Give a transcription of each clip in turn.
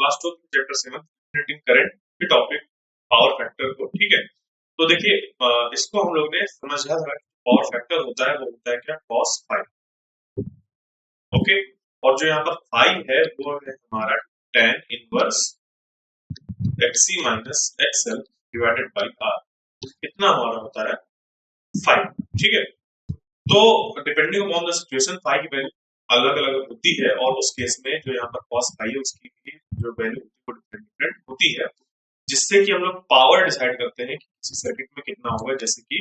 Class 12 chapter 7 generating current के topic power factor को। ठीक है, तो देखिए इसको हम लोग ने समझा था कि पावर फैक्टर होता है वो होता है क्या, cos फाई। ओके, और जो यहाँ पर फाई है वो है हमारा tan inverse XC minus XL divided by R, कितना हमारा होता है 5। ठीक है, तो depending upon the situation phi की वैल्यू अलग अलग होती है, और उस केस में जो यहाँ पर cos फाई है उसकी भी जो वैल्यू वो डिफरेंट होती है, जिससे कि हम लोग पावर डिसाइड करते हैं कि किसी सर्किट में कितना होगा। जैसे कि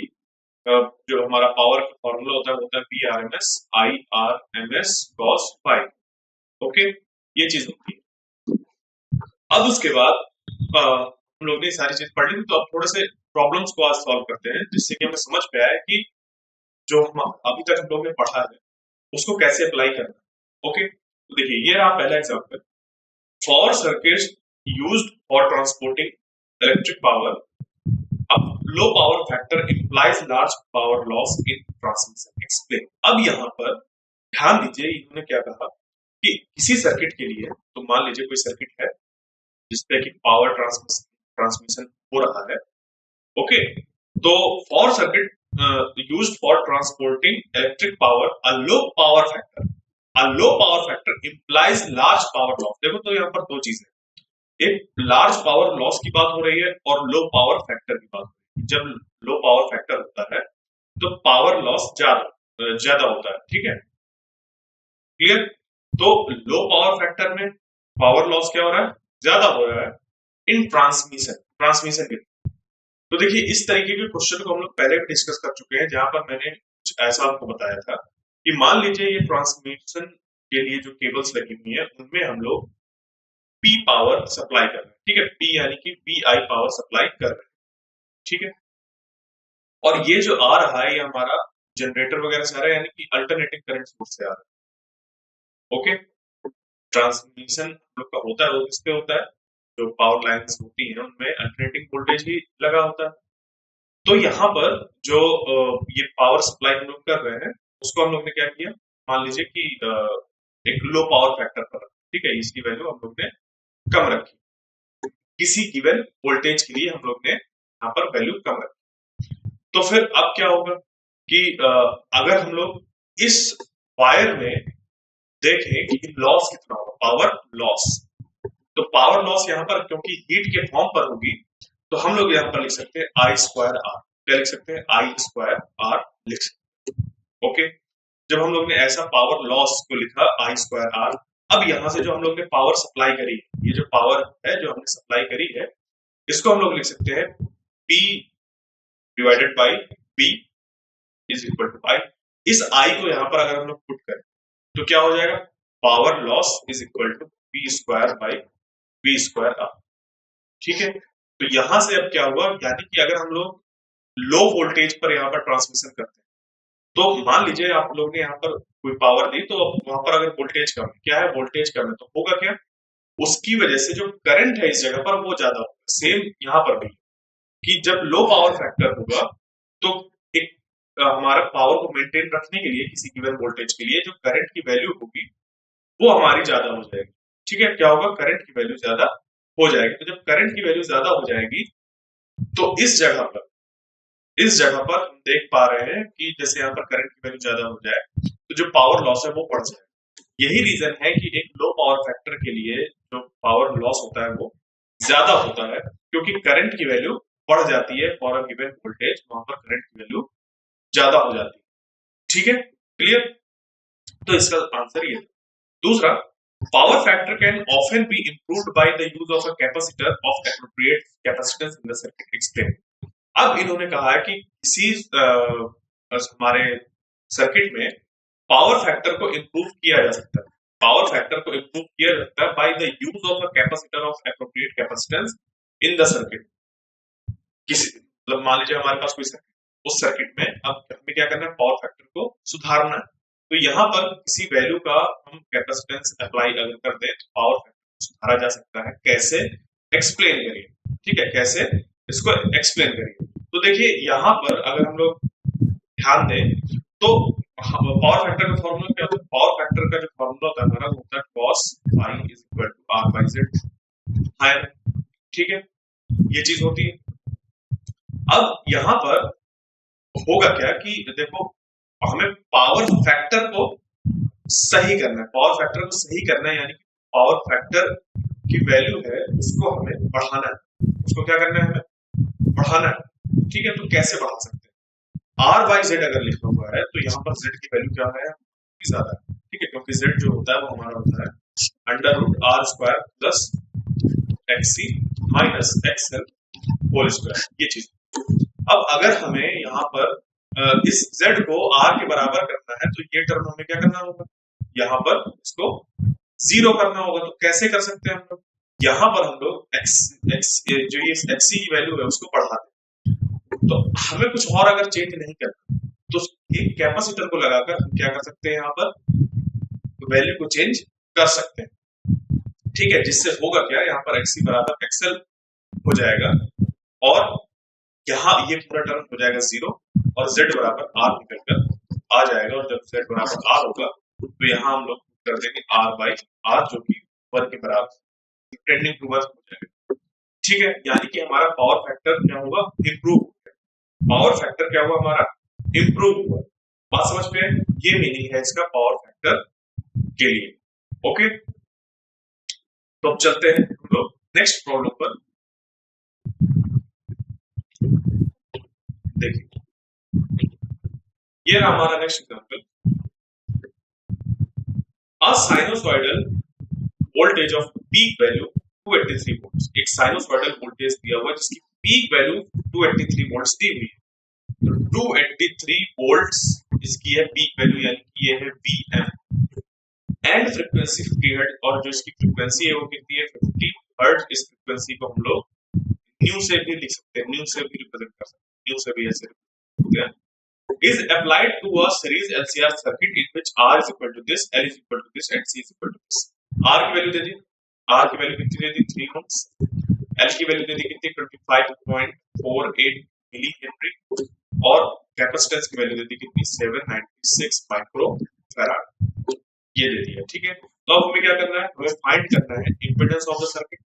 जो हमारा पावर का फॉर्मूला होता है P R M S I R M S cos phi. Okay, ये चीज होती है। अब उसके बाद हम लोग ने सारी चीज पढ़ ली, तो अब थोड़े से प्रॉब्लम्स को आज सॉल्व करते हैं, जिससे कि हमें समझ में आया कि जो हम अभी तक हम लोग ने पढ़ा है उसको कैसे अप्लाई करना। ओके, तो देखिए ये रहा पहला example, for circuits used for transporting electric power, अब low power factor implies large power loss in transmission explain. अब यहाँ पर ध्यान दीजिए, इन्होंने क्या कहा कि किसी सर्किट के लिए, तो मान लीजिए कोई सर्किट है जिसपे कि पावर ट्रांसमिशन हो रहा है। ओके, तो for circuit used for transporting electric power a low power factor, a low power factor implies large power loss. देखो तो यहाँ पर दो चीजें, एक लार्ज पावर लॉस की बात हो रही है और लो पावर फैक्टर की बात हो रही है। जब लो पावर फैक्टर होता है तो पावर लॉस ज्यादा होता है। ठीक है, क्लियर। तो लो पावर फैक्टर में पावर लॉस क्या हो रहा है, ज्यादा हो रहा है इन ट्रांसमिशन के। तो देखिए इस तरीके के क्वेश्चन को हम लोग पहले भी डिस्कस कर चुके हैं, जहां पर मैंने कुछ ऐसा आपको बताया था कि मान लीजिए ये ट्रांसमिशन के लिए जो केबल्स लगी हुई है उनमें हम लोग पी पावर सप्लाई कर रहे हैं। ठीक है, पी यानी कि पी आई पावर सप्लाई कर रहे हैं। ठीक है, और ये जो आ रहा है ये हमारा जनरेटर वगैरह से आ रहा है, यानी कि अल्टरनेटिंग करंट सोर्स से आ रहा है। ओके, ट्रांसमिशन हम लोग का होता है वो किस पे होता है, जो पावर लाइन्स होती हैं उनमें अल्टरनेटिंग वोल्टेज ही लगा होता है। तो यहाँ पर जो ये पावर सप्लाई हम लोग कर रहे हैं उसको हम लोग ने क्या किया, मान लीजिए कि एक लो पावर फैक्टर पर, ठीक है, इसकी वैल्यू हम लोग ने कम रखी, किसी गिवन वोल्टेज के लिए हम लोग ने यहाँ पर वैल्यू कम रखी। तो फिर अब क्या होगा कि अगर हम लोग इस वायर में देखें कि लॉस कितना होगा, पावर लॉस, तो पावर लॉस यहाँ पर क्योंकि हीट के फॉर्म पर होगी, तो हम लोग यहाँ पर लिख सकते हैं आई स्क्वायर आर। क्या लिख सकते हैं, आई स्क्वायर आर लिख सकते हैं। ओके, जब हम लोग ने ऐसा पावर लॉस को लिखा आई स्क्वायर आर, अब यहाँ से जो हम लोग ने पावर सप्लाई करी, ये जो पावर है जो हमने सप्लाई करी है, इसको हम लोग लिख सकते हैं P divided by P is equal to I. इस आई को यहाँ पर अगर हम लोग पुट करें तो क्या हो जाएगा, power loss is equal to P square by P square R. ठीक है, तो यहां से अब क्या हुआ, यानी कि अगर हम लोग लो वोल्टेज पर यहाँ पर ट्रांसमिशन करते हैं, तो मान लीजिए आप लोग ने यहाँ पर कोई पावर दी, तो वहां पर अगर वोल्टेज कम है, क्या है वोल्टेज कम है, तो होगा क्या, उसकी वजह से जो करंट है इस जगह पर वो ज्यादा होगा। सेम यहाँ पर भी कि जब लो पावर फैक्टर होगा तो एक हमारा पावर को मेंटेन रखने के लिए किसी गिवन वोल्टेज के लिए जो करंट की वैल्यू होगी वो हमारी ज्यादा हो जाएगी। ठीक है, क्या होगा, करंट की वैल्यू ज्यादा हो जाएगी। तो जब करंट की वैल्यू ज्यादा हो जाएगी तो इस जगह पर हम देख पा रहे हैं कि जैसे यहाँ पर करंट की वैल्यू ज्यादा हो जाए तो जो पावर लॉस है वो बढ़ जाए। यही रीजन है कि एक लो पावर फैक्टर के लिए जो पावर लॉस होता है वो ज्यादा होता है, क्योंकि करंट की वैल्यू बढ़ जाती है फॉर अ गिवन वोल्टेज, वहां पर करंट की वैल्यू ज्यादा हो जाती है। ठीक है, क्लियर। तो इसका आंसर ये है। दूसरा, power factor can often be improved by the use of a capacitor of appropriate capacitance in the circuit explain. अब इन्होंने कहा है कि किसी हमारे सर्किट में पावर फैक्टर को इंप्रूव किया जा सकता है, पावर फैक्टर को इंप्रूव किया जा सकता है bye the use of a capacitor of appropriate capacitance in the circuit. किसी मतलब मान लीजिए हमारे पास कोई सर्किट, उस सर्किट में अब हमें क्या करना है, पावर फैक्टर को सुधारना है। तो यहाँ पर किसी वैल्यू का हम कैपेसिटेंस अप्लाई अगर कर दें तो पावर फैक्टर को सुधारा जा सकता है। कैसे, एक्सप्लेन करिए। ठीक है, कैसे इसको एक्सप्लेन करिए। तो देखिए यहाँ पर अगर हम लोग ध्यान दें तो पावर फैक्टर का फॉर्मूला क्या होता है, पावर फैक्टर का जो फॉर्मूला होता है हमारा वो होता है cos phi is equal to r by z। Higher, ठीक है, ये चीज होती है। अब यहाँ पर होगा क्या कि देखो, हमें पावर फैक्टर को सही करना है, पावर फैक्टर को सही करना है, यानी कि पावर फैक्टर की वैल्यू है उसको हमें बढ़ाना है, उसको क्या करना है, हमें बढ़ाना है। ठीक है, तो कैसे बढ़ा सकते हैं? आर बाई जेड अगर लिखा हुआ है तो यहाँ पर जेड की वैल्यू क्या है, ज्यादा है, ठीक है, क्योंकि जेड जो होता है वो हमारा होता है under root R square plus X C minus X L whole square, ये चीज। अब अगर हमें यहाँ पर इस z को r के बराबर करना है तो ये टर्म हमें क्या करना होगा, यहाँ पर इसको जीरो करना होगा। तो कैसे कर सकते हैं हम लोग, यहाँ पर हम लोग x x जो ये xc की वैल्यू है उसको बढ़ा दें। तो हमें कुछ और अगर चेंज नहीं करना तो एक कैपेसिटर को लगाकर हम क्या कर सकते हैं, यहाँ पर वैल्यू को चेंज कर सकते हैं। ठीक है, जिससे होगा क्या, यहाँ पर xc बराबर xl हो जाएगा और यहाँ ये पूरा टर्म हो जाएगा जीरो और z बराबर r निकलकर आ जाएगा। और जब z बराबर r होगा तो यहाँ हम लोग कर देंगे r बाई r जो कि 1 के बराबर टेंडिंग टू 1 हो जाएगा। ठीक है, यानी कि हमारा पावर फैक्टर क्या होगा, इम्प्रूव। पावर फैक्टर क्या हुआ हमारा, इम्प्रूव हुआ। बात समझ में, ये मीनिंग है इसका पावर फैक्टर के लिए। ओके, तो अब चलते हैं हम लोग नेक्स्ट प्रॉब्लम पर। देखिए, ये रहा हमारा next example. A sinusoidal voltage of peak value 283 volts। एक साइनोसॉइडल वोल्टेज दिया हुआ है जिसकी पीक वैल्यू 283 वोल्ट्स दी हुई है। तो 283 वोल्ट्स इसकी है पीक वैल्यू, यानी कि ये है Vm एंड फ्रीक्वेंसी 50 हर्ट्ज, और जो इसकी फ्रीक्वेंसी है वो कितनी है, 50 हर्ट्ज। इस फ्रीक्वेंसी को हम लोग न्यू से भी लिख सकते हैं, न्यू से भी रिप्रेजेंट कर सकते हैं, न्यू से भी ऐसे होते हैं। is applied to a series LCR circuit in which R is equal to this, L is equal to this and C is equal to this। R की वैल्यू दे दी, R की वैल्यू कितनी दे दी, 3 ohms। L की value दे दी कितनी, 25.48 milli henry. और capacitance की value दे दी कितनी, 796 micro farad, ये दे दी है। ठीक है, तो अब हमें क्या करना है, हमें फाइंड करना है इम्पीडेंस ऑफ द सर्किट।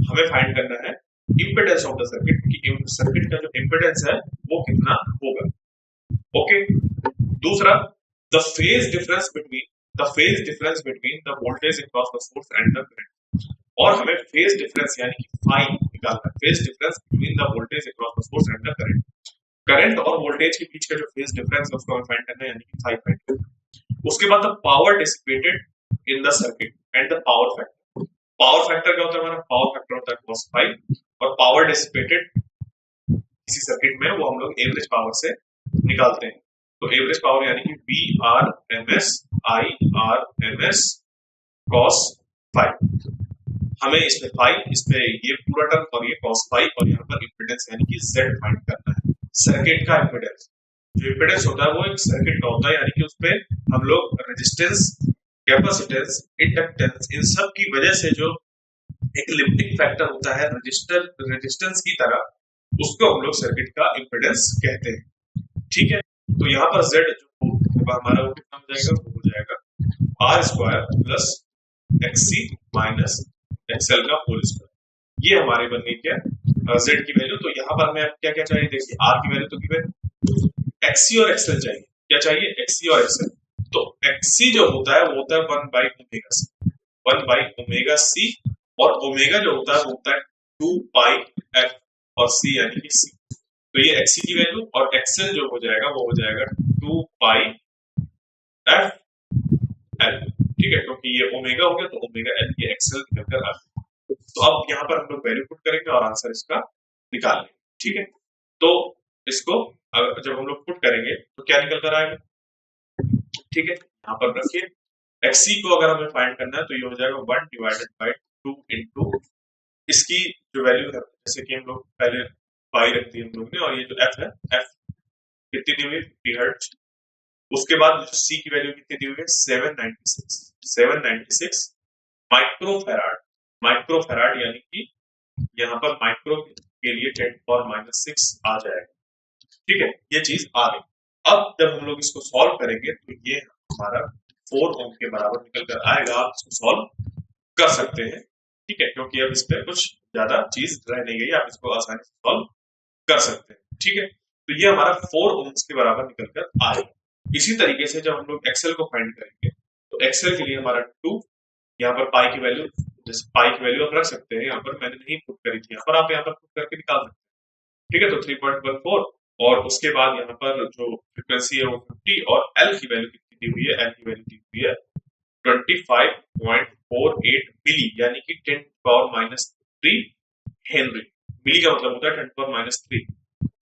हमें फाइंड करना है इम्पीडेंस ऑफ द सर्किट कि सर्किट का जो इम्पीडेंस है वो कितना होगा। ओके, दूसरा the phase difference between the voltage across the source and the current. और हमें फेज डिफरेंस यानी कि फाई निकालना है, phase difference between the voltage across the source and the current. Current और वोल्टेज के बीच का जो फेज डिफरेंस है उसको हमें फाइंड करना है, यानी कि फाई फाइंड करना। उसके बाद the power dissipated in the circuit and the power factor. Power factor क्या होता है हमारा, पावर फैक्टर होता है cos फाई, और पावर डिसिपेटेड किसी सर्किट में वो हम लोग एवरेज पावर से निकालते हैं। तो एवरेज पावर यानी कि V R M S I R M S cos phi. हमें इस पे फाइव, इस पे ये पूरा टर्म और ये कॉस फाइव, और यहाँ पर इम्पीडेंस यानी कि जेड फाइंड करना है। सर्किट का इम्पीडेंस, जो इम्पीडेंस होता है वो एक सर्किट का होता है, यानी कि उसपे हम लोग रेजिस्टेंस, कैपेसिटेंस, इंडक्टेंस, इन सब की वजह से जो एक लिमिटिंग फैक्टर होता है रेजिस्टेंस की तरह, उसको हम लोग सर्किट का इम्पीडेंस कहते हैं। ठीक है, तो यहाँ पर Z जो हमारा वो कितना हो जाएगा, वो हो जाएगा R square plus X C minus X L का होल स्क्वायर। ये हमारे बन गई क्या, Z की वैल्यू। तो यहाँ पर हमें क्या क्या चाहिए, देखिए R की वैल्यू तो गिवन, एक्सी और एक्सएल चाहिए। क्या चाहिए, एक्सी और एक्सएल। तो एक्सी जो होता है वो होता है 1 by omega C, 1 by omega C, और ओमेगा जो होता है वो होता है 2 पाई एफ, और सी यानी कि सी। तो ये एक्सी की वैल्यू, और एक्सएल जो हो जाएगा वो हो जाएगा 2 पाई एफ एल। ठीक है, क्योंकि ये ओमेगा हो गया तो ओमेगा एल, ये एक्सएल निकलकर आ गया। तो अब यहाँ पर हम लोग वैल्यू पुट करेंगे और आंसर इसका निकाल लेंगे। ठीक है, तो इसको जब हम लोग पुट करेंगे तो क्या निकल कर आएगा। ठीक है, यहाँ पर रखिए, एक्सी को अगर हमें फाइंड करना है तो ये हो जाएगा 1 डिवाइडेड बाई 2 इंटू इसकी जो वैल्यू है, जैसे कि हम लोग पहले पाई रख दी हम लोग ने, और ये जो एफ है, एफ कितनी दी हुई है, 50 हर्ट्ज। उसके बाद सी की वैल्यू कितनी दी हुई है, 796 माइक्रो फैराड। माइक्रो फैराड यानी कि यहाँ पर माइक्रो के लिए 10⁻⁻6 आ जाएगा। ठीक है, ये चीज आ गई। अब जब हम लोग इसको सॉल्व करेंगे तो ये हमारा 4 ओम के बराबर निकल कर आएगा। आप इसको सॉल्व कर सकते हैं। ठीक है, क्योंकि अब इस पे कुछ ज्यादा चीज रह नहीं गई, आप इसको आसानी से सॉल्व कर सकते हैं। ठीक है, तो ये हमारा 4 ओम्स के बराबर निकल कर आएगा। इसी तरीके से जब हम लोग एक्सएल को फाइंड करेंगे तो एक्सएल के लिए हमारा 2, यहाँ पर पाई की वैल्यू, जैसे पाई की वैल्यू आप रख सकते हैं, यहाँ पर मैंने नहीं पुट करी थी, यहाँ पर आप यहाँ पर पुट करके निकाल सकते हैं। ठीक है, तो 3.14 और उसके बाद यहाँ पर जो फ्रीक्वेंसी है वो 50 और एल की वैल्यू कितनी दी हुई है, एल की वैल्यू दी हुई है 25.48 मिली, यानी कि 10⁻³ हेनरी। मिली का मतलब होता है 10⁻³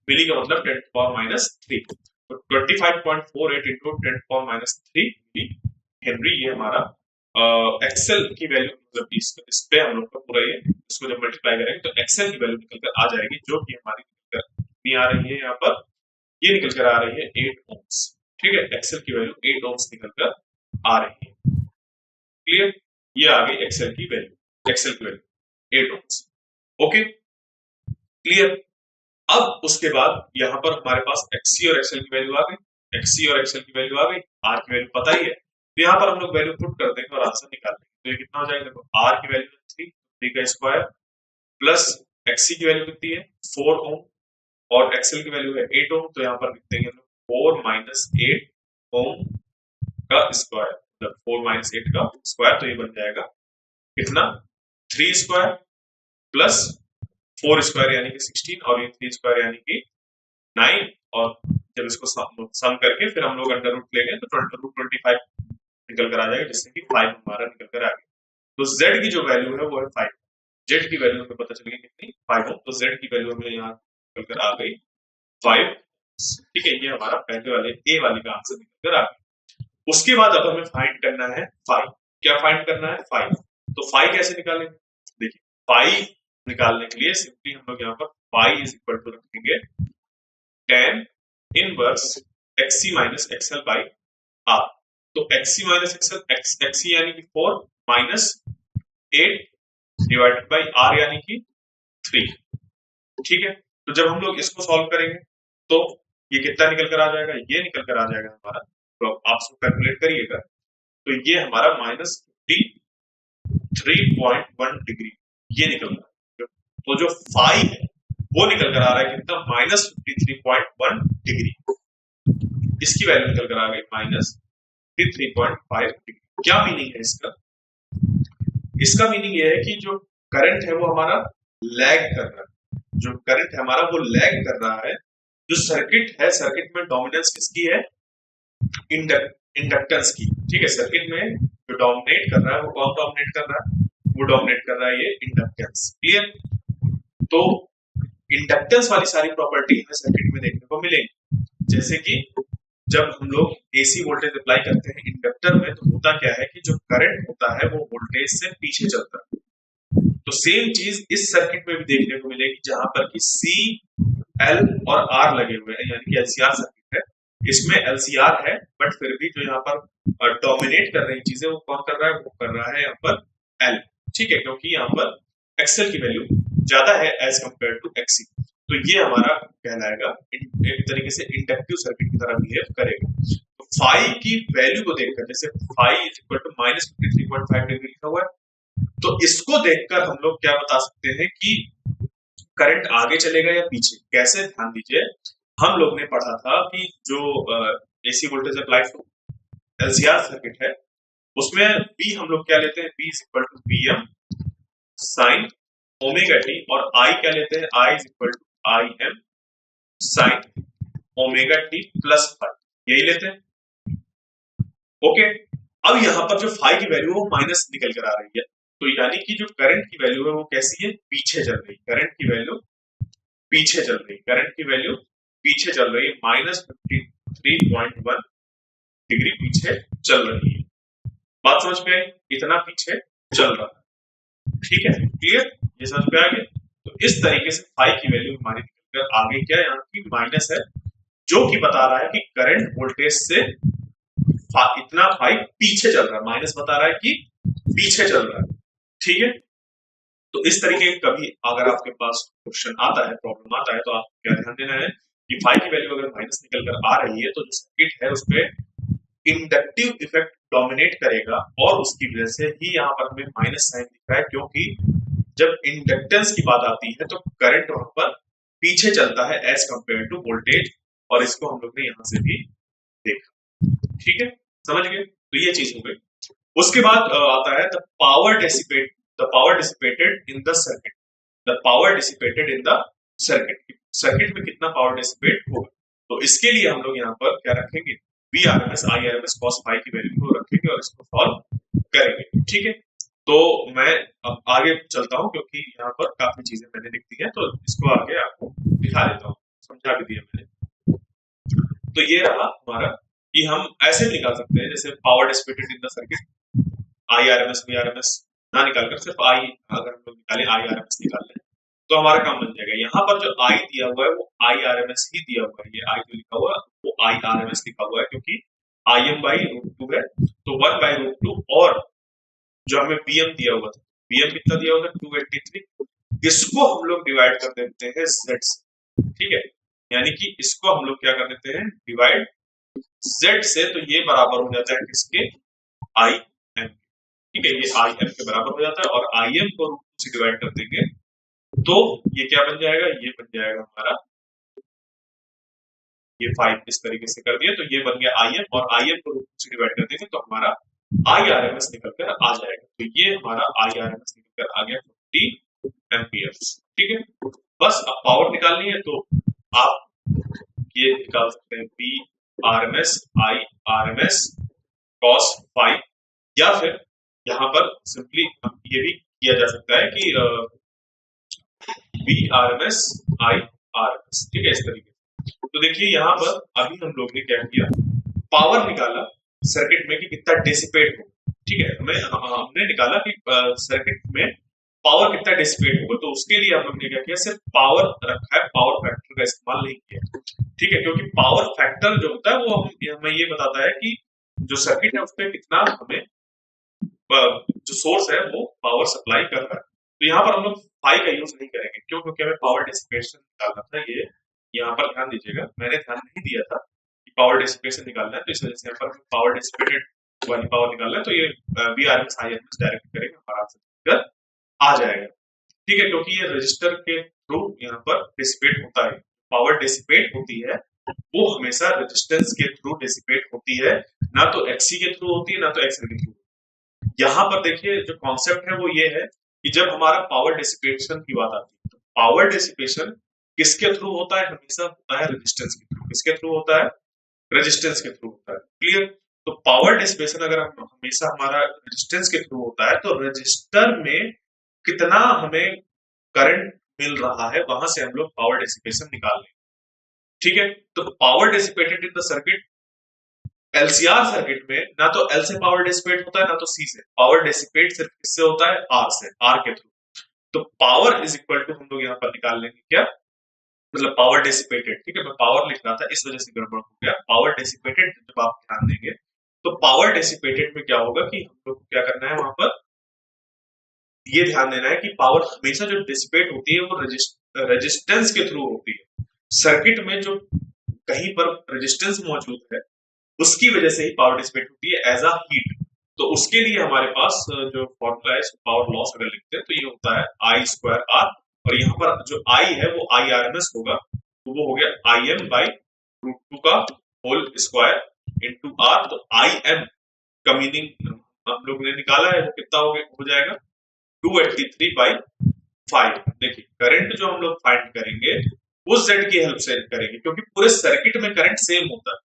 मिली का मतलब 10⁻³ तो 25.48 इंटू 10⁻³ मिली हेनरी, ये हमारा एक्सेल की वैल्यू, मतलब इस पे हम लोग का पूरा ये इसको जब मल्टीप्लाई करेंगे तो एक्सेल की वैल्यू निकल कर आ जाएगी, जो कि हमारी कितनी आ रही है, यहाँ पर ये निकल कर आ रही है 8 ओम्स। ठीक है, एक्सेल की वैल्यू 8 ओम्स निकल कर आ रही है। क्लियर, ये आ गई एक्सेल की वैल्यू, एक्सेल की वैल्यू 8 ओम्स। Okay clear. अब उसके बाद यहाँ पर हमारे पास एक्सी और एक्सेल की वैल्यू आ गई, एक्सी और एक्सेल की वैल्यू आ गई, आर की वैल्यू पता ही है, तो यहाँ पर हम लोग वैल्यू पुट कर देंगे और आंसर निकाल देंगे। तो ये कितना हो जाएगा, देखो आर की वैल्यू 3 का स्क्वायर प्लस एक्सी की वैल्यू कितनी है 4 ओम और एक्सेल की वैल्यू है 8 ओम, तो यहाँ पर लिख देंगे 4 - 8 ओम का स्क्वायर, मतलब 4 - 8 का स्क्वायर, तो ये बन जाएगा कितना 3 स्क्वायर प्लस 4 स्क्वायर यानी कि 16 और ये 3 स्क्वायर यानी कि 9, और जब इसको सम करके फिर हम लोग अंडर रूट लेंगे तो √25 निकल कर आ जाएगा, जिससे कि 5 हमारा निकल कर आ गया। तो z की जो वैल्यू है वो है 5, z की वैल्यू हमें पता चल गई कितनी 5 तो z की वैल्यू हमें यहाँ निकल कर आ गई 5। ठीक है, ये हमारा पहले वाले ए वाली का आंसर निकल कर आ गया। उसके बाद अब हमें फाइंड करना है 5। क्या फाइंड करना है 5, तो 5 कैसे निकालेंगे, देखिए 5 निकालने के लिए सिंपली हम लोग यहाँ पर पाई इज इक्वल टू रखेंगे tan inverse xc minus xl by r। तो xc माइनस xl, xc यानी कि 4 माइनस 8 डिवाइडेड बाई r यानी कि 3। ठीक है, तो जब हम लोग इसको सॉल्व करेंगे तो ये कितना निकल कर आ जाएगा, ये निकल कर आ जाएगा हमारा, तो आप इसको कैलकुलेट करिएगा, तो ये हमारा -53.1 डिग्री ये निकल रहा है। तो जो फाई है वो निकल कर आ रहा है कितना -53.1 डिग्री, इसकी वैल्यू निकल कर आ गई -53.5 डिग्री। क्या मीनिंग है इसका, इसका मीनिंग ये है कि जो करंट है वो हमारा लैग कर रहा है, जो करंट है हमारा वो लैग कर रहा है। जो सर्किट है, सर्किट में डोमिनेंस किसकी है, इंडक्टेंस की। ठीक है, सर्किट में जो डोमिनेट कर रहा है वो कौन डोमिनेट कर रहा है, वो डोमिनेट कर रहा है ये इंडक्टेंस। क्लियर, तो इंडक्टेंस वाली सारी प्रॉपर्टी हमें सर्किट में देखने को मिलेगी, जैसे कि जब हम लोग एसी वोल्टेज अप्लाई करते हैं इंडक्टर में तो होता क्या है कि जो करंट होता है वो वोल्टेज से पीछे चलता है। तो सेम चीज इस सर्किट में भी देखने को मिलेगी, जहां पर कि सी, एल और आर लगे हुए हैं, यानी कि एलसीआर सर्किट है। इसमें एलसीआर है बट फिर भी जो यहाँ पर डोमिनेट कर रही चीजें वो कौन कर रहा है, वो कर रहा है यहाँ पर एल। ठीक है, क्योंकि यहाँ पर एक्सेल की वैल्यू ज्यादा है एज कंपेयर टू एक्सी, तो ये हमारा कहलाएगा एक तरीके से इंडक्टिव सर्किट की तरह बिहेव करेगा। तो फाई की वैल्यू को देखकर, जैसे phi is equal to -53.5 degree लिखा हुआ है, तो इसको देखकर हम लोग क्या बता सकते हैं कि करंट आगे चलेगा या पीछे। कैसे, ध्यान दीजिए, हम लोग ने पढ़ा था कि जो AC voltage apply to LCR circuit है उसमें बी हम लोग क्या लेते हैं, V is equal to Vm sine omega t, और आई क्या लेते हैं, I is equal to Im sine omega t plus phi, यही लेते हैं। ओके, अब यहाँ पर जो फाई की वैल्यू है वो माइनस निकल कर आ रही है, तो यानी कि जो करंट की वैल्यू है वो कैसी है, पीछे चल रही, करंट की वैल्यू पीछे चल रही, करंट की वैल्यू पीछे चल रही है, -53.1 डिग्री पीछे चल रही है। बात समझ में आई, इतना पीछे चल रहा है। ठीक है, क्लियर, ये समझ में आ गया। तो इस तरीके से फाई की वैल्यू हमारी निकलकर आगे क्या, यहाँ की माइनस है, जो कि बता रहा है कि करंट वोल्टेज से इतना फाई पीछे चल रहा है, माइनस बता रहा है कि पीछे चल रहा है। ठीक है, तो इस तरीके कभी अगर आपके पास क्वेश्चन आता है, प्रॉब्लम आता है, तो आप क्या ध्यान देना है कि फाई की वैल्यू अगर माइनस निकल कर आ रही है तो जो सर्किट है उसपे इंडक्टिव इफेक्ट डोमिनेट करेगा और उसकी वजह से ही यहाँ पर हमें माइनस साइन दिख रहा है, क्योंकि जब इंडक्टेंस की बात आती है तो करंट वहां पर पीछे चलता है एज कंपेयर टू वोल्टेज, और इसको हम लोग ने यहां से भी देखा। ठीक है, समझ गए? तो ये चीज हो गई। उसके बाद आता है the power dissipated in the circuit, the power dissipated in the circuit, circuit में कितना पावर डिसिपेट होगा। तो इसके लिए हम लोग यहाँ पर क्या रखेंगे, V R M S I R M S cos phi की वैल्यू को रखेंगे और इसको सॉल्व करेंगे। ठीक है, तो मैं अब आगे चलता हूँ क्योंकि यहाँ पर काफी चीजें मैंने लिख दी है, तो इसको आगे आपको दिखा देता हूँ, समझा भी दिया मैंने। तो ये रहा हमारा कि हम ऐसे भी निकाल सकते हैं, जैसे power dissipated in the circuit, I R M S V R M S ना निकालकर सिर्फ आई, अगर हम लोग निकालें आई आर एम एस निकाल लें तो हमारा काम बन जाएगा। यहाँ पर जो आई दिया हुआ है वो आई आर एम एस ही दिया हुआ है, ये आई जो लिखा हुआ है वो आई आर एम एस लिखा हुआ है, क्योंकि I M by root two है, तो 1 बाई रूट टू, और जो हमें पीएम दिया हुआ था, पीएम कितना दिया हुआ था 283, इसको हम लोग डिवाइड कर देते हैं जेड से। ठीक है, यानी कि इसको हम लोग क्या कर देते हैं, डिवाइड जेड से, तो ये बराबर हो जाता है किसके, आई एम। ठीक है, ये आई एम के बराबर हो जाता है, और आई एम को रूट से डिवाइड कर देंगे तो ये क्या बन जाएगा, ये बन जाएगा हमारा, ये 5 इस तरीके से कर दिया तो ये बन गया आई एम, और आई एम को रूट से डिवाइड कर देंगे तो हमारा आई आर एम एस निकल कर आ जाएगा। तो ये हमारा आई आर एम एस निकल कर आ गया 50 एम्पियर्स। ठीक है, बस अब पावर निकालनी है तो आप ये निकाल सकते हैं P R M S I R M S cos phi, या फिर यहाँ पर सिंपली ये भी किया जा सकता है कि V R M S I R M S. ठीक है, इस तरीके से। तो देखिए यहाँ पर अभी हम लोग ने क्या किया, पावर निकाला सर्किट में कि कितना डिसिपेट हो। ठीक है, हमने निकाला कि सर्किट में पावर कितना डिसिपेट होगा, तो उसके लिए हम लोग ने क्या किया, सिर्फ पावर रखा है, पावर फैक्टर का इस्तेमाल नहीं किया। ठीक है, क्योंकि पावर फैक्टर जो होता है वो हमें ये बताता है कि जो सर्किट है उसमें कितना हमें जो सोर्स है वो पावर सप्लाई कर रहा है। तो यहाँ पर हम लोग फाई का यूज नहीं करेंगे, क्यों, क्योंकि हमें पावर डिसिपेशन निकालना था। ये यहाँ पर ध्यान दीजिएगा, मैंने ध्यान नहीं दिया था कि पावर डिसिपेशन निकालना है, तो इस वजह से यहाँ पर पावर डिसिपेटेड वाली पावर निकालना है, तो ये V R M S I M S direct करेंगे, हमारा आंसर आ जाएगा। ठीक है, क्योंकि ये रजिस्टर के थ्रू यहाँ पर डिसिपेट होता है, पावर डिसिपेट होती है वो हमेशा रेजिस्टेंस के थ्रू डिसिपेट होती है, ना तो एक्सी के थ्रू होती है ना तो एक्सएल के थ्रू। यहाँ पर देखिए जो कॉन्सेप्ट है वो ये है कि जब हमारा पावर डिसिपेशन की बात आती है तो पावर डिसिपेशन किसके थ्रू होता है, हमेशा होता है रेजिस्टेंस के थ्रू। किसके थ्रू होता है, रेजिस्टेंस के थ्रू होता है। क्लियर? तो पावर डिसिपेशन अगर हम हमेशा हमारा रेजिस्टेंस के थ्रू होता है तो रजिस्टर में कितना हमें करंट मिल रहा है वहां से हम लोग पावर डिसिपेशन निकाल लेंगे। ठीक है, तो power dissipated in the circuit, LCR circuit में ना तो एल से पावर डिसिपेट होता है ना तो सी से। पावर डिसिपेट सिर्फ किससे होता है, आर से, आर के थ्रू। तो पावर इज इक्वल टू हम लोग यहाँ पर निकाल लेंगे क्या, मतलब पावर डिसिपेटेड। ठीक है, मैं पावर लिख रहा था इस वजह से गड़बड़ हो गया। पावर डिसिपेटेड जब आप ध्यान देंगे तो पावर डिसिपेटेड में क्या होगा कि हम लोग को क्या करना है, वहां पर ये ध्यान देना है कि पावर हमेशा जो डिसिपेट होती है वो रेजिस्टेंस के थ्रू होती है। सर्किट में जो कहीं पर रेजिस्टेंस मौजूद है उसकी वजह से ही पावर डिसिपेट होती है एज अ हीट। तो उसके लिए हमारे पास जो फॉर्मूला है पावर लॉस अगर लिखते हैं तो ये होता है आई स्क्वायर आर, और यहाँ पर जो आई है वो आई आर एम एस होगा, तो वो हो गया I M by root two का होल स्क्वायर इंटू आर। तो आई एम का मीनिंग हम लोग ने निकाला है, वो कितना हो जाएगा 283 बाई 5। देखिए करंट जो हम लोग फाइंड करेंगे उस जेड की हेल्प से करेंगे, क्योंकि पूरे सर्किट में करंट सेम होता है,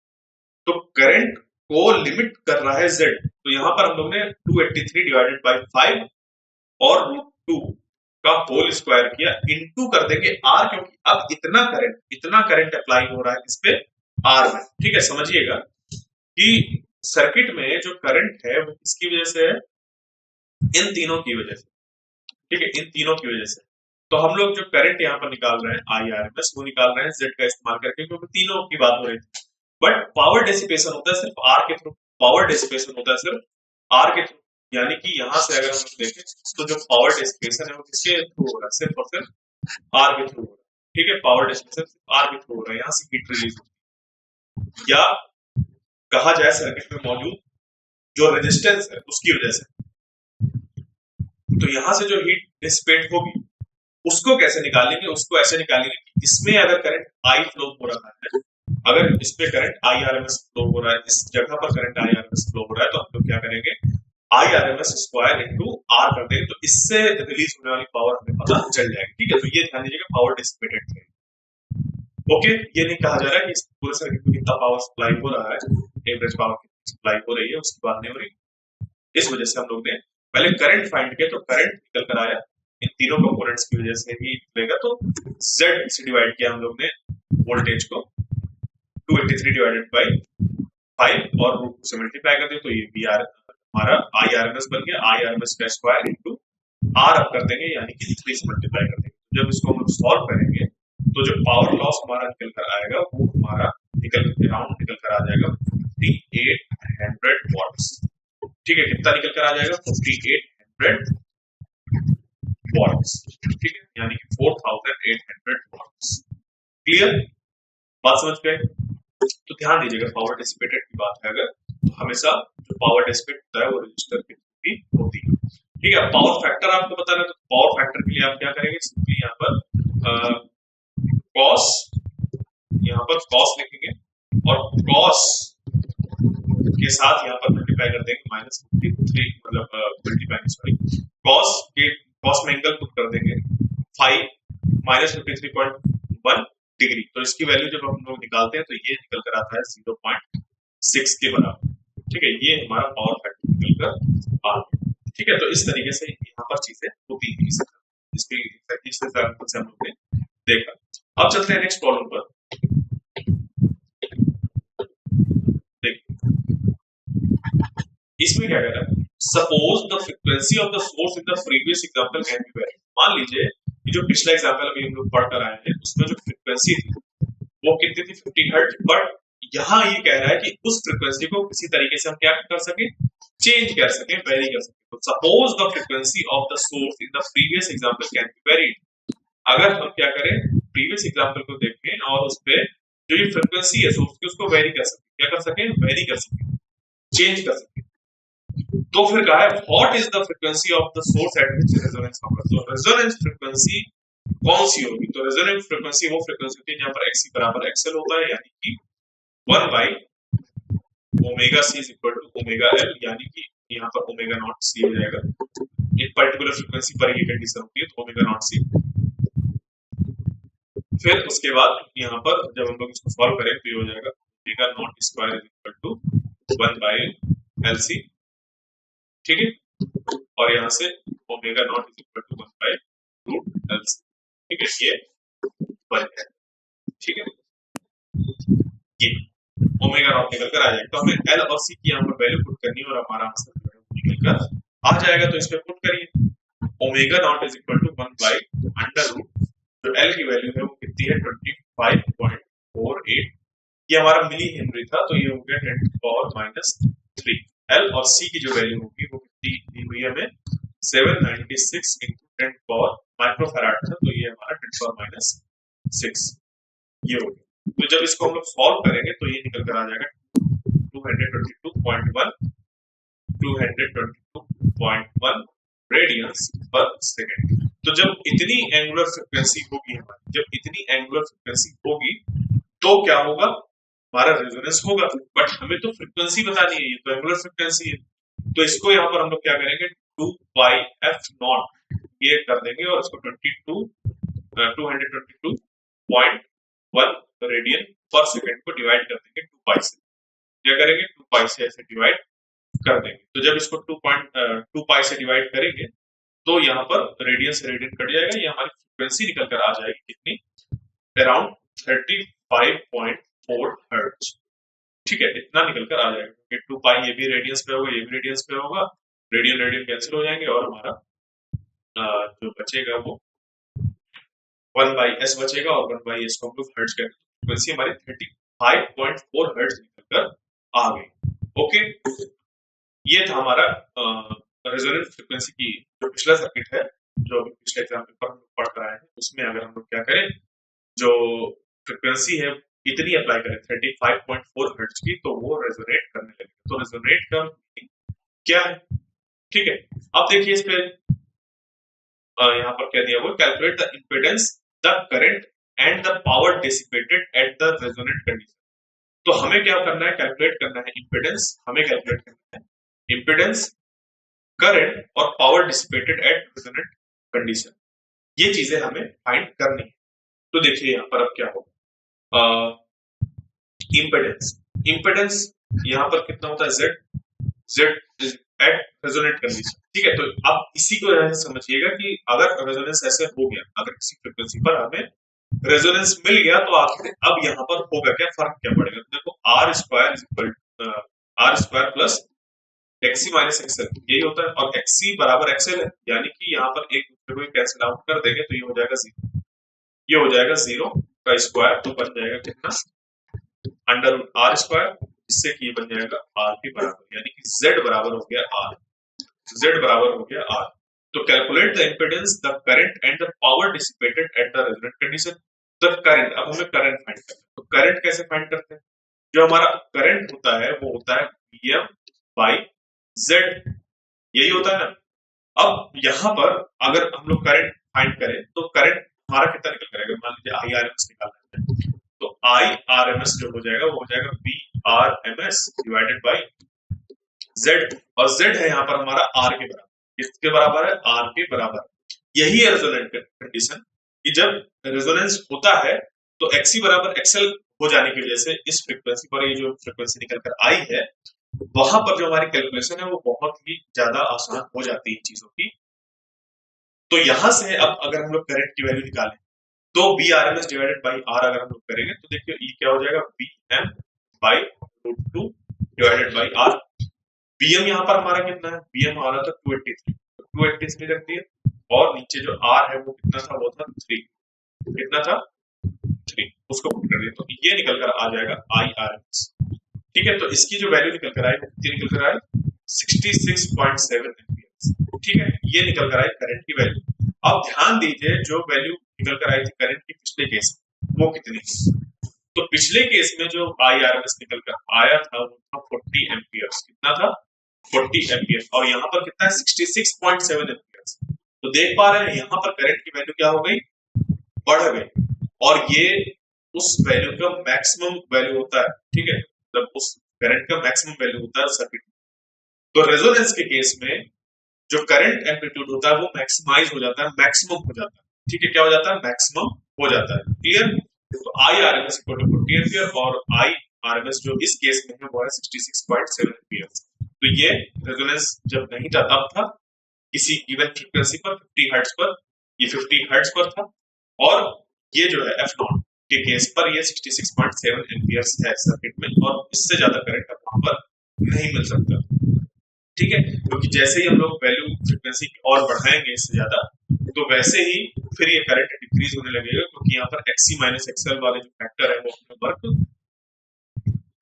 तो करंट को लिमिट कर रहा है जेड। तो यहाँ पर हम लोग ने 283 डिवाइडेड बाई 5 और रूट 2 का होल स्क्वायर किया, इनटू कर देंगे आर, क्योंकि अब इतना करंट अप्लाई हो रहा है इस पे आर में। ठीक है, समझिएगा कि सर्किट में जो करंट है वो किसकी वजह से है, इन तीनों की वजह से। ठीक है, इन तीनों की वजह से। तो हम लोग जो करंट यहाँ पर निकाल रहे हैं आई आर एम एस वो निकाल रहे हैं जेड का इस्तेमाल करके, क्योंकि तीनों की बात हो रही थी। बट पावर डिसिपेशन होता है सिर्फ आर के थ्रू, पावर डिसिपेशन होता है सिर्फ आर के थ्रू। यानी कि यहाँ से अगर हम देखें तो जो पावर डिसिपेशन है वो किसके थ्रू हो रहा है, सिर्फ और सिर्फ आर के थ्रू हो रहा है। ठीक है, पावर डिसिपेशन सिर्फ आर के थ्रू हो रहा है, यहाँ से हीट रिलीज होती है, या कहा जाए सर्किट में मौजूद जो रेजिस्टेंस है उसकी वजह से। तो यहाँ से जो हीट डिसिपेट होगी उसको कैसे निकालेंगे, उसको ऐसे निकालेंगे कि इसमें अगर करंट आई फ्लो हो रहा है, अगर इस पे current I R M S flow हो रहा है, इस जगह पर current I R M S flow हो रहा है, तो हम लोग क्या करेंगे, I R M S square into R कर देंगे, तो इससे रिलीज होने वाली पावर हमें पता चल जाएगी। ठीक है, तो ये ध्यान दीजिएगा पावर डिसिपेटेड है। ओके, ये नहीं कहा जा रहा है कि इस पूरे सर्किट में कितना पावर सप्लाई हो रहा है, एवरेज पावर सप्लाई हो रही है उसकी बात नहीं हो रही। इस वजह से हम लोग ने पहले करंट फाइंड किया, तो करंट निकल कर आया इन तीनों कंपोनेंट्स की वजह से ही निकलेगा, तो Z से डिवाइड किया हम लोग ने वोल्टेज को 283 डिवाइडेड बाय 5 और रूट से मल्टीप्लाई कर दिया, तो ये भी हमारा आई आर एम एस बन गया, आई आर एम एस का स्क्वायर इंटू आर अप कर देंगे, यानी कि 3 से मल्टीप्लाई कर देंगे। जब इसको हम लोग सॉल्व करेंगे तो जो पावर लॉस हमारा निकल कर आएगा वो हमारा अराउंड निकल कर आ जाएगा 5800 वॉट्स। ठीक है, कितना निकल कर आ जाएगा, 5800 वॉट्स। ठीक है, यानी कि 4800 वॉट्स। क्लियर, बात समझ गए? तो ध्यान दीजिएगा पावर डिसिपेटेड की बात है अगर, तो हमेशा जो पावर डिसिपेट होता है वो रजिस्टर की भी होती है। ठीक है, पावर फैक्टर आपको बताना है, तो पावर फैक्टर के लिए आप क्या करेंगे, सिंपली यहाँ पर कॉस, यहाँ पर कॉस लिखेंगे और कॉस के साथ यहाँ पर मल्टीप्लाई कर देंगे -53, मतलब मल्टीप्लाई सॉरी, कॉस के कॉस में एंगल पुट कर देंगे 5 -53.1 डिग्री, तो इसकी वैल्यू जब हम लोग निकालते हैं तो ये निकल कर आता है 0.6 के बराबर। ठीक है, ये हमारा पावर फैक्टर निकल कर आ गया। ठीक है, तो इस तरीके से यहाँ पर चीजें होती हैं, इसके एग्जांपल से हम लोग ने देखा। अब चलते हैं नेक्स्ट प्रॉब्लम पर। इसमें क्या कह रहा है, suppose the frequency of the source in the previous example can be very. मान लीजिए कि जो पिछला एग्जांपल अभी हम लोग पढ़ कर आए हैं उसमें जो फ्रीक्वेंसी थी वो कितनी थी, 50 हर्ट्ज, बट यहाँ ये कह रहा है कि उस फ्रीक्वेंसी को किसी तरीके से हम क्या कर सके, चेंज कर सके, वेरी कर सके। तो suppose the frequency of the source in the previous example can be varied. अगर हम क्या करें, प्रीवियस एग्जांपल को देखें और उस पे जो ये फ्रीक्वेंसी है सोर्स की उसको वेरी कर सके, क्या कर सके, वेरी कर सके, चेंज कर सके। तो फिर कहा है what is the frequency of the source at which resonance occurs. तो रेजोनेंस फ्रीक्वेंसी कौन सी होगी, तो रेजोनेंस फ्रीक्वेंसी वो फ्रीक्वेंसी होती है जहां पर XC बराबर XL होता है, यानी कि 1 by omega C is equal to omega L, यानी कि यहाँ पर ओमेगा नॉट C हो जाएगा। एक पर्टिकुलर फ्रीक्वेंसी पर ये कंडीशन होती है, तो ओमेगा नॉट C। फिर उसके बाद यहाँ पर जब हम लोग इसको सॉल्व करें तो ये हो जाएगा omega naught square is equal to 1 by LC। ठीक है, और यहाँ से omega naught is equal to 1 by root LC। ठीक है, ये बन गया। ठीक है, ये ओमेगा नॉट निकल कर आ जाएगा, तो हमें L और C की यहाँ पर वैल्यू पुट करनी है और हमारा आंसर निकल कर आ जाएगा। तो इस पे पुट करिए, omega naught is equal to 1 by under root, जो L की वैल्यू है वो कितनी है, 25.48। ये हमारा मिली हेनरी था, तो ये हो गया 10 टू पावर -3। L और C की जो वैल्यू होगी वो कितनी दी हुई है हमें, 796 इंटू 10 पावर माइक्रोफैराड था, तो ये हमारा 10 पावर -6 ये हो गया। तो जब इसको हम लोग सॉल्व करेंगे तो ये निकल कर आ जाएगा 222.1 रेडियंस पर सेकंड। तो जब इतनी एंगुलर फ्रीक्वेंसी होगी हमारी, जब इतनी एंगुलर फ्रीक्वेंसी होगी तो क्या होगा, हमारा रेजोनेंस होगा, बट हमें तो फ्रीक्वेंसी बतानी है, ये तो एंगुलर फ्रीक्वेंसी है। तो इसको यहाँ पर हम लोग क्या करेंगे, 2 पाई एफ नॉट ये कर देंगे और इसको 222.1 रेडियन पर सेकंड को डिवाइड कर देंगे 2 पाई से। क्या करेंगे, 2 पाई से ऐसे डिवाइड कर देंगे। तो जब इसको 2 पाई से डिवाइड करेंगे तो यहाँ पर रेडियन से रेडियन कट जाएगा, ये हमारी फ्रीक्वेंसी निकल कर आ जाएगी कितनी, अराउंड 35.4 हर्ट्ज। ठीक है, इतना निकल कर आ जाएगा। 2 पाई ये भी रेडियंस पे होगा, ये भी रेडियंस पे होगा, रेडियन रेडियन कैंसिल हो जाएंगे और हमारा जो बचेगा वो 1 बाई एस बचेगा, और 1 बाई एस को हम लोग हर्ट्ज करेंगे, फ्रीक्वेंसी हमारी 35.4 हर्ट्ज निकल कर आ गई। ओके, ये था हमारा रेजोनेंस फ्रीक्वेंसी की जो पिछला सर्किट है, जो अभी पिछले एग्जाम्पल पर हम पढ़ कर आए हैं, उसमें अगर हम लोग क्या करें, जो फ्रीक्वेंसी है इतनी अप्लाई करें 35.4 हर्ट्ज की, तो वो रेजोनेट करने लगेगा। तो रेजोनेट का क्या है, ठीक है। अब देखिए इस पे यहाँ पर क्या दिया हुआ, calculate the impedance, the current and the power dissipated at the resonant condition. तो हमें क्या करना है, कैलकुलेट करना है इम्पीडेंस, हमें कैलकुलेट करना है इम्पीडेंस, करंट और power dissipated at resonant condition. ये चीजें हमें फाइंड करनी है। तो देखिए यहाँ पर अब क्या होगा, इम्पीडेंस, इम्पीडेंस यहाँ पर कितना होता है, जेड एट रेजोनेंट कंडीशन। ठीक है, तो आप इसी को समझिएगा कि अगर रेजोनेंस ऐसे हो गया, अगर किसी फ्रीक्वेंसी पर हमें रेजोनेंस मिल गया, तो आखिर अब यहाँ पर होगा क्या, फर्क क्या पड़ेगा। तो देखो R square is equal R square plus X C minus X L, यही होता है, और एक्सी बराबर एक्सएल है, यानी कि यहाँ पर एक दूसरे को कैंसिल आउट कर देंगे तो ये हो जाएगा जीरो, ये हो जाएगा जीरो का स्क्वायर, तो बन जाएगा कितना, अंडर आर स्क्वायर, इससे कि ये बन जाएगा आर के बराबर, यानी कि जेड बराबर हो गया आर, जेड बराबर हो गया आर। तो calculate the impedance, the current and the power dissipated at the resonant condition. The current, अब हमें करंट फाइंड करना है, तो करंट कैसे फाइंड करते हैं, जो हमारा करंट होता है वो होता है Vm बाई जेड, यही होता है ना। अब यहाँ पर अगर हम लोग करंट फाइंड करें तो करंट हमारा कितना निकल करेगा, मान लीजिए आई आर एम एस निकालना है, तो आई आर एम एस जो हो जाएगा वो हो जाएगा V R M S divided by Z, और जेड है यहाँ पर हमारा आर के बराबर, किसके बराबर है, आर के बराबर। यही है रेजोनेंट कंडीशन, कि जब रेजोनेंस होता है तो एक्सी बराबर एक्सएल हो जाने की वजह से इस फ्रीक्वेंसी पर ये जो फ्रीक्वेंसी निकल कर आई है, वहां पर जो हमारी कैलकुलेशन है वो बहुत ही ज्यादा आसान हो जाती है चीजों की। तो यहां से अब अगर हम लोग करंट की वैल्यू निकालें तो V R M S divided by R अगर हम लोग करेंगे तो देखिए ये क्या हो जाएगा, V M by root two divided by R. V M यहाँ पर हमारा कितना है, बीएम हमारा था 283, 283 रख दिया, और नीचे जो आर है वो कितना था, वो था 3, कितना था 3, उसको पुट कर दिया, तो ये निकल कर आ जाएगा आई आर एम एस। ठीक है, तो इसकी जो वैल्यू निकल कर आई वो कितनी निकल कर आई, 66.7 एम्पियर्स। ठीक है, ये निकल कर आई करंट की वैल्यू। अब ध्यान दीजिए जो वैल्यू निकल कर आई थी करंट की पिछले केस में वो कितनी थी, तो पिछले केस में जो आई आर एम एस निकल कर आया था वो था 40 एम्पियर्स, कितना था 40 एम्पियर्स, और यहाँ पर कितना है 66.7 एम्पियर्स। तो देख पा रहे हैं यहाँ पर करंट की वैल्यू क्या हो गई, बढ़ गई, और ये उस वैल्यू का मैक्सिमम वैल्यू होता है। ठीक है, मतलब उस करंट का मैक्सिमम वैल्यू होता है सर्किट। तो रेजोनेंस के केस में जो करंट एम्पलीट्यूड होता है वो मैक्सिमाइज हो जाता है, मैक्सिमम हो जाता है। ठीक है, क्या हो जाता है, मैक्सिमम हो जाता है। क्लियर, तो I R M S equal to 40 ampere, और आई आर एम एस जो इस केस में है वो है 66.7 एम्पियर। तो ये रेजोनेंस जब नहीं था तब था किसी गिवन फ्रीक्वेंसी पर 50 हर्ट्ज पर, ये 50 हर्ट्ज पर था, और ये जो है एफ नॉट के केस पर ये 66.7 एम्पियर्स है सर्किट में, और इससे ज्यादा करंट अब वहां पर नहीं मिल सकता। ठीक है, क्योंकि जैसे ही हम लोग वैल्यू फ्रीक्वेंसी और बढ़ाएंगे इससे ज्यादा, तो वैसे ही फिर ये करंट डिक्रीज होने लगेगा, क्योंकि यहाँ पर एक्सी माइनस एक्सएल वाले जो फैक्टर है वो अपने वर्क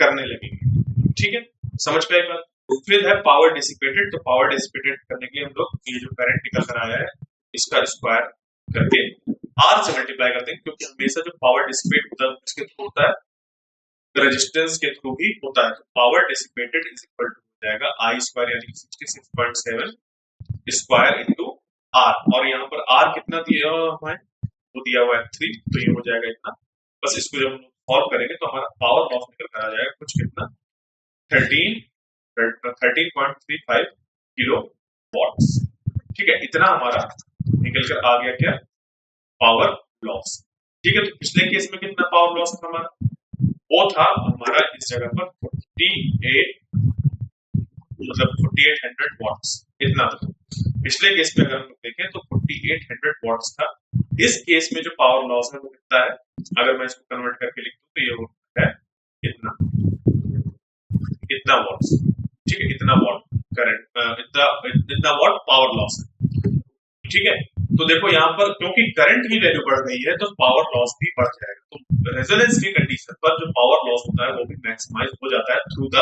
करने लगेंगे। ठीक है, समझ पाए बात। फिर है पावर डिसिपेटेड, तो पावर डिसिपेटेड करने के लिए हम लोग ये जो करंट निकल कर आया है इसका स्क्वायर करके आर से मल्टीप्लाई करते हैं, क्योंकि हमेशा जो पावर डिसिपेट होता है उसके थ्रू होता है, रेजिस्टेंस के थ्रू ही होता है। तो power dissipated is equal to हो जाएगा आई स्क्वायर यानी 66.7 स्क्वायर इनटू आर, और यहाँ पर आर कितना दिया हुआ है, वो दिया हुआ है 3, तो ये हो जाएगा इतना। बस इसको जब हम सॉल्व करेंगे तो हमारा पावर लॉस निकल कर आ जाएगा कुछ कितना 13.35 किलो वॉट्स। ठीक है, इतना हमारा निकल कर आ गया क्या, पावर लॉस। ठीक है, तो पिछले केस में कितना पावर लॉस था हमारा, वो था हमारा इस जगह पर 48, मतलब 4800 वॉट्स, इतना था। पिछले केस में अगर हम देखें तो 4800 वॉट्स था। इस केस में जो पावर लॉस है वो कितना है, अगर मैं इसको कन्वर्ट करके लिख दूं तो ये होता है इतना, इतना वॉट्स। ठीक है, इतना वॉट करंट, इतना वॉट पावर लॉस है। ठीक है, तो देखो यहाँ पर क्योंकि करंट की वैल्यू बढ़ गई है तो पावर लॉस भी बढ़ जाएगा। तो रेजोनेंस की कंडीशन पर जो पावर लॉस होता है वो भी मैक्सिमाइज हो जाता है through the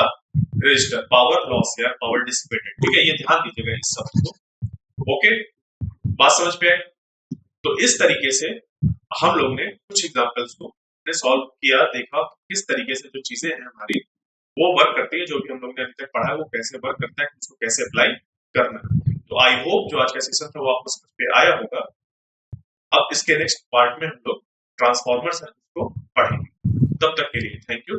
register, power loss या पावर डिसिपेटेड। ठीक है, ये ध्यान दीजिएगा इस सब को। ओके, बात समझ पे आई। तो इस तरीके से हम लोग ने कुछ एग्जांपल्स को सॉल्व किया, देखा किस तरीके से जो चीजें हैं हमारी वो वर्क करती है, जो भी हम लोग ने अभी तक पढ़ा है वो कैसे वर्क करता है, उसको कैसे अप्लाई करना है। तो आई होप जो आज का सेशन था वो आपको समझ पे आया होगा। इसके नेक्स्ट पार्ट में हम लोग ट्रांसफॉर्मर्स है उसको पढ़ेंगे। तब तक के लिए थैंक यू।